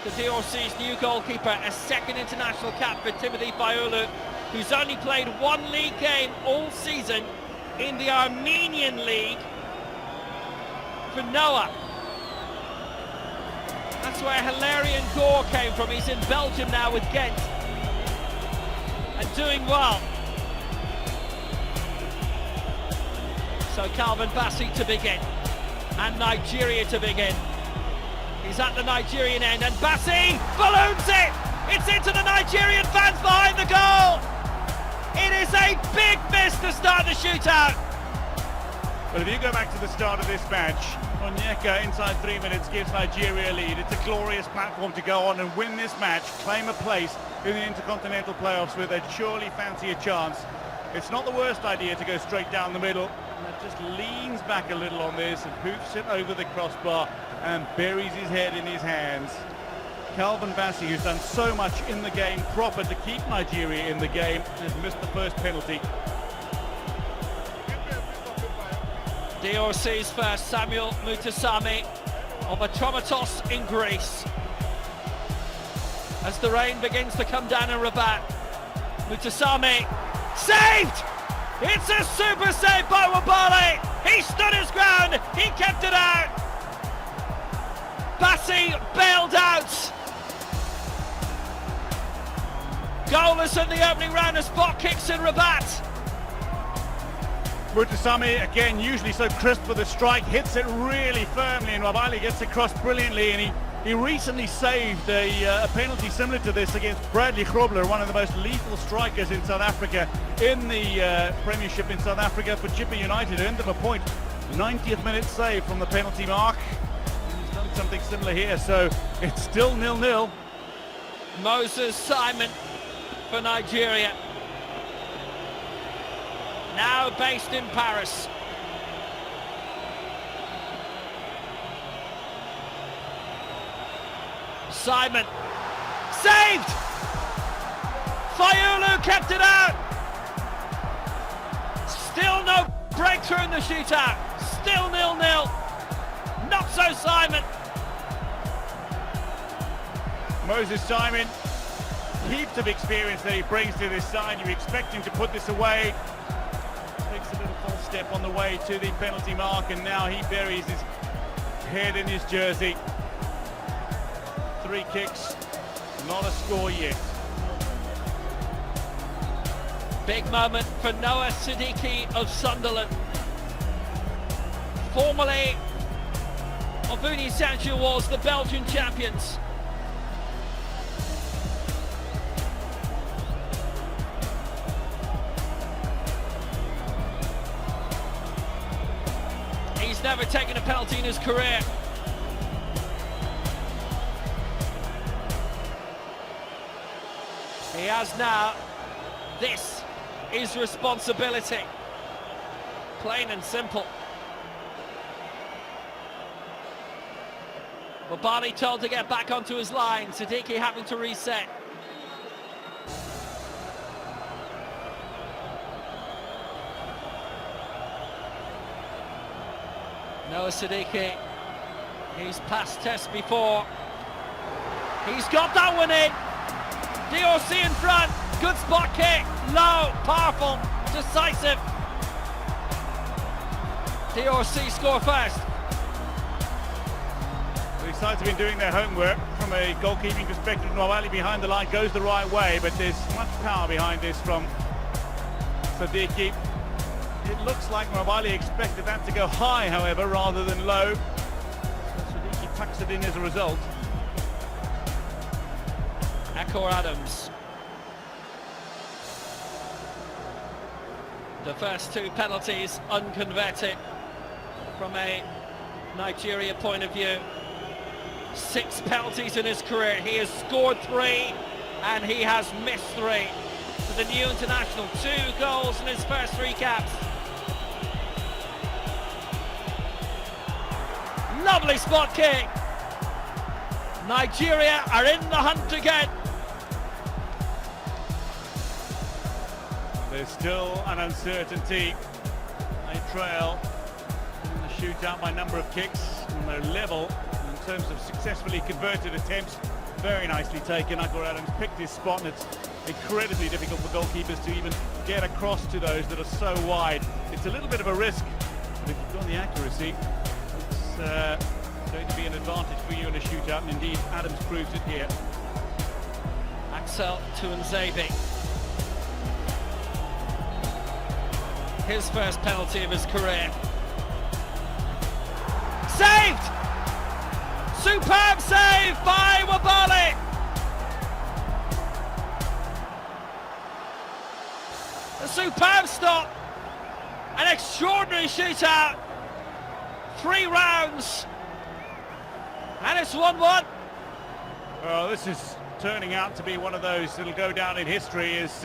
to DRC's new goalkeeper, a second international cap for Timothy Fayulu, who's only played one league game all season in the Armenian League for Noah. That's where Hilarion Gore came from. He's in Belgium now with Ghent and doing well. So Calvin Bassey to begin, and Nigeria to begin. He's at the Nigerian end, and Bassey balloons it! It's into the Nigerian fans behind the goal! It is a big miss to start the shootout! Well, if you go back to the start of this match, Onyeka inside 3 minutes gives Nigeria a lead. It's a glorious platform to go on and win this match, claim a place in the Intercontinental playoffs where they'd surely fancy a chance. It's not the worst idea to go straight down the middle. And just leans back a little on this and hoofs it over the crossbar and buries his head in his hands. Calvin Bassey, who's done so much in the game proper to keep Nigeria in the game, has missed the first penalty. DRC's first, Samuel Mutasami of Atromitos in Greece. As the rain begins to come down in Rabat, Mutasami saved! It's a super save by Wabale! He stood his ground, he kept it out! Bassey bailed out! Goalless in the opening round of spot kicks in Rabat. Mutasami, again, usually so crisp with a strike, hits it really firmly, and Wabale gets across brilliantly, and he recently saved a penalty similar to this against Bradley Grobler, one of the most lethal strikers in South Africa, in the Premiership in South Africa for Chippa United. End of a point, 90th minute save from the penalty mark. He's done something similar here, so it's still 0-0. Moses Simon for Nigeria, now based in Paris. Simon, saved! Fayulu kept it out! Still no breakthrough in the shootout, still 0-0. Not so Simon. Moses Simon, heaps of experience that he brings to this side. You expect him to put this away. Takes a little false step on the way to the penalty mark, and now he buries his head in his jersey. 3 kicks, not a score yet. Big moment for Noah Siddiqui of Sunderland. Formerly of Uni Saint-Gilloise, the Belgian champions. He's never taken a penalty in his career. He has now. This is responsibility. Plain and simple. Wabale told to get back onto his line. Siddiqui having to reset. Noah Siddiqui, he's passed tests before. He's got that one in. DRC in front, good spot kick, low, powerful, decisive. DRC score first. The sides have been doing their homework from a goalkeeping perspective. Wabale behind the line goes the right way, but there's much power behind this from Siddiqui. It looks like Wabale expected that to go high, however, rather than low. So Siddiqui tucks it in as a result. Akor Adams. The first 2 penalties unconverted from a Nigeria point of view. 6 penalties in his career. He has scored 3 and he has missed 3. For the new international, 2 goals in his first 3 caps. Lovely spot kick. Nigeria are in the hunt again. There's still an uncertainty. They trail in the shootout by number of kicks, and they're level in terms of successfully converted attempts. Very nicely taken. Igor Adams picked his spot, and it's incredibly difficult for goalkeepers to even get across to those that are so wide. It's a little bit of a risk, but if you've got the accuracy, it's going to be an advantage for you in a shootout, and indeed Adams proves it here. Axel Tuanzebe. His first penalty of his career. Saved! Superb save by Wabali! A superb stop! An extraordinary shootout! 3 rounds! And it's 1-1. Well, this is turning out to be one of those that'll go down in history as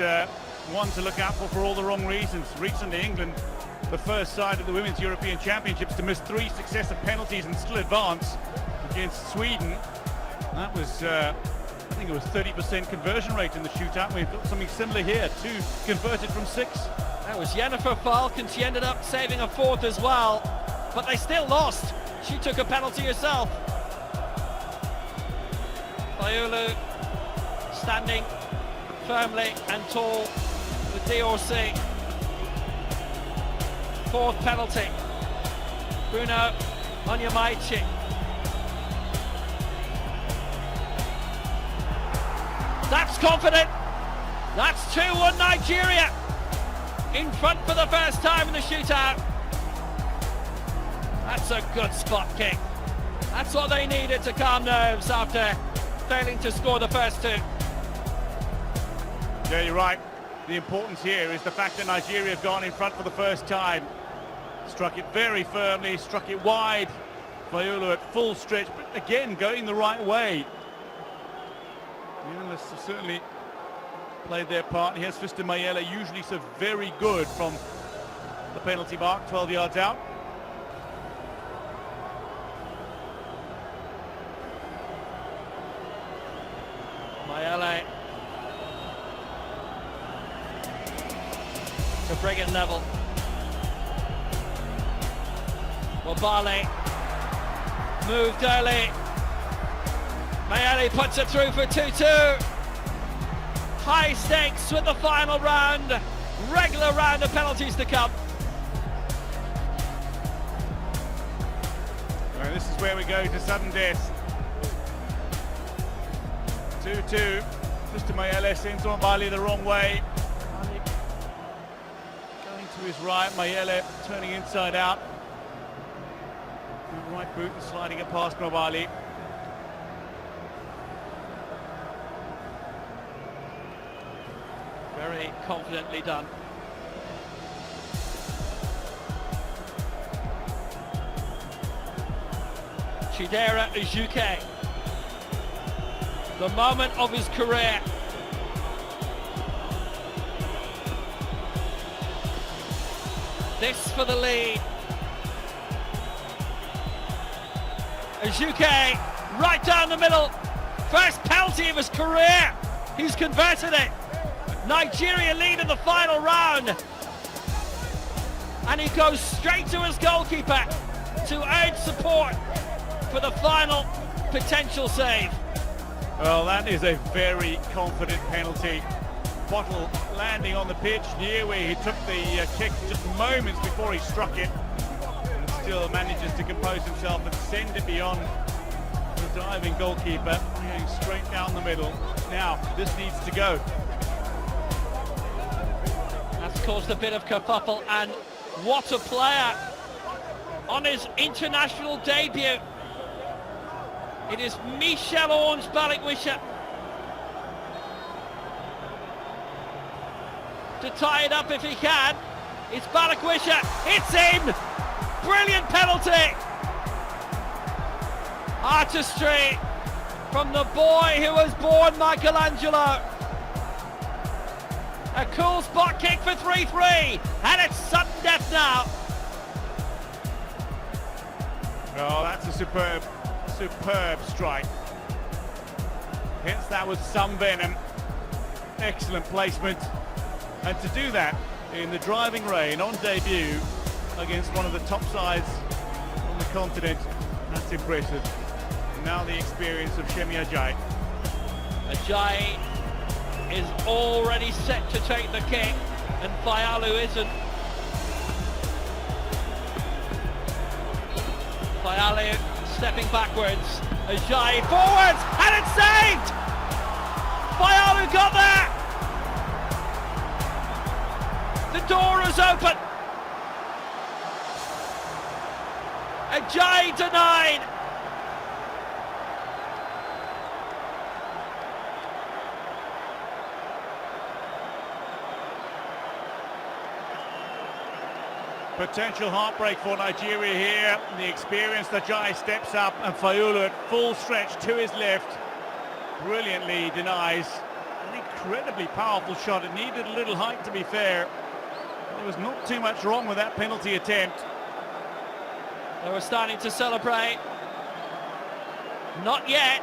one to look out for all the wrong reasons. Recently, England, the first side of the Women's European Championships to miss 3 successive penalties and still advance against Sweden. That was, I think it was 30% conversion rate in the shootout. We've got something similar here, 2 converted from 6. That was Jennifer Falk, and she ended up saving a 4th as well. But they still lost. She took a penalty herself. Fayulu standing firmly and tall with DRC. 4th penalty. Bruno Onyemaichi. That's confident. That's 2-1 Nigeria. In front for the first time in the shootout. That's a good spot kick. That's what they needed to calm nerves after failing to score the first 2. Yeah, you're right. The importance here is the fact that Nigeria have gone in front for the first time. Struck it very firmly, struck it wide. Fayulu at full stretch, but again going the right way. The analysts have certainly played their part. Here's Fister Mayele, usually so very good from the penalty mark, 12 yards out. Mayele to bring it level. Wabali moved early. Mayele puts it through for 2-2. High stakes with the final round. Regular round of penalties to come. Well, this is where we go to sudden death. 2-2. Mr. Mayele sends Wabali the wrong way. Going to his right. Mayele turning inside out. Right boot and sliding it past Wabali. Very confidently done. Chidera Ujuke. The moment of his career. This for the lead. Ujuke right down the middle. First penalty of his career. He's converted it. Nigeria lead in the final round. And he goes straight to his goalkeeper to urge support for the final potential save. Well, that is a very confident penalty. Bottle landing on the pitch near where he took the kick just moments before he struck it. And still manages to compose himself and send it beyond the diving goalkeeper. Going straight down the middle. Now, this needs to go. That's caused a bit of kerfuffle, and what a player on his international debut. It is Michel Orange Balikwisha to tie it up if he can. It's Balikwisha. It's in. Brilliant penalty. Artistry from the boy who was born Michelangelo. A cool spot kick for 3-3, and it's sudden death now. Oh, that's a superb strike. Hits that with some venom. Excellent placement. And to do that in the driving rain on debut against one of the top sides on the continent, that's impressive. And now the experience of Shemi Ajayi. Ajayi is already set to take the kick, and Fayalu isn't. Fayalu stepping backwards, Ajayi forwards, and it's saved! Fayalu got there! The door is open. Ajayi denied. Potential heartbreak for Nigeria here. The experienced Ajayi steps up, and Fayalu at full stretch to his left brilliantly denies. An incredibly powerful shot. It needed a little height, to be fair. There was not too much wrong with that penalty attempt. They were starting to celebrate. Not yet.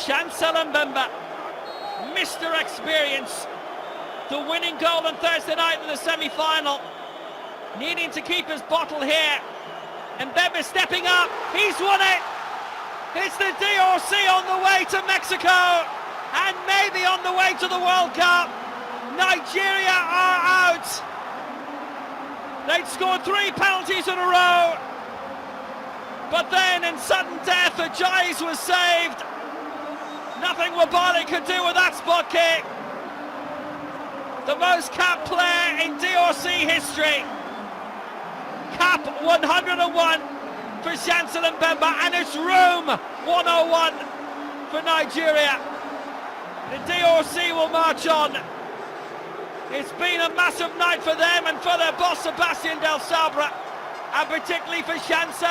Chancel Mbemba, Mr. Experience. The winning goal on Thursday night in the semi-final. Needing to keep his bottle here. And Mbemba stepping up. He's won it. It's the DRC on the way to Mexico. And maybe on the way to the World Cup. Nigeria are out. They'd scored 3 penalties in a row. But then in sudden death, Ajayi was saved. Nothing Wabali could do with that spot kick. The most capped player in DRC history. Cap 101 for Chancel Mbemba, and it's room 101 for Nigeria. The DRC will march on. It's been a massive night for them and for their boss Sebastian Del Sabra, and particularly for Chancel.